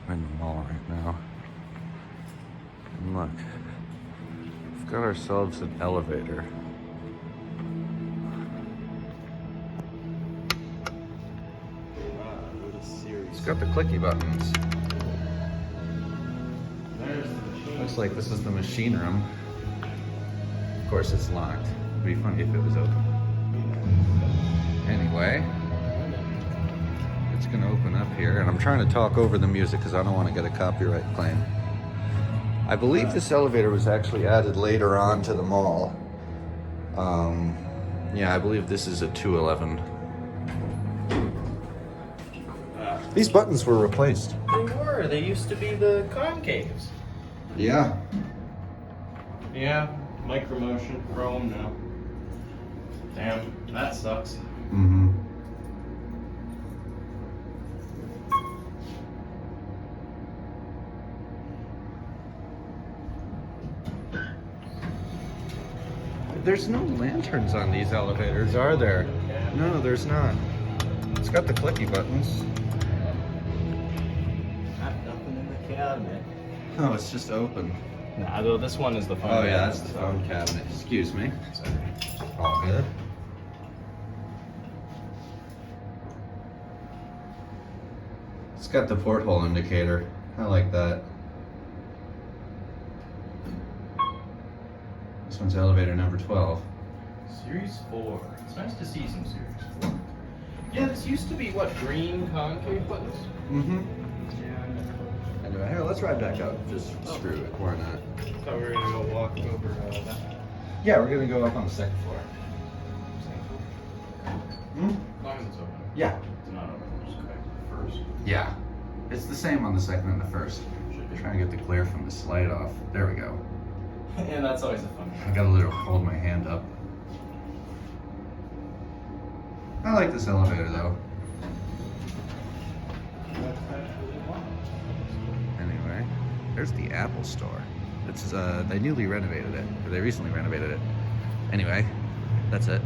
in the mall right now. And look, we've got ourselves an elevator. It's got the clicky buttons. Looks like this is the machine room. Of course it's locked. It'd be funny if it was open. Anyway, it's gonna open up here, and I'm trying to talk over the music because I don't want to get a copyright claim. I believe this elevator was actually added later on to the mall. Yeah, I believe this is a 211. These buttons were replaced. They were. They used to be the concaves. Yeah. Yeah. Micromotion chrome now. Damn, that sucks. Mm-hmm. There's no lanterns on these elevators, are there? No, there's not. It's got the clicky buttons. Nothing in the cabinet. Oh, it's just open. Nah, though this one is the phone. Oh yeah, that's the phone cabinet. Excuse me. Sorry. All good. It's got the porthole indicator. I like that. This one's elevator number 12. Series 4. It's nice to see some Series 4. Yeah, this used to be what, green concave buttons? Mm-hmm. Yeah. Anyway, here, let's ride back up. Just screw it. Why not? I thought we were gonna go walk over that. Yeah, we're gonna go up on the second floor. Hmm? As long as it's open. Yeah. It's not open. We'll just go back to the first. Yeah. It's the same on the second and the first. Trying to get the glare from the slide off. There we go. And that's always a fun I gotta literally hold my hand up. I like this elevator though. Anyway, there's the Apple store. It's they newly renovated it, or they recently renovated it. Anyway, that's it.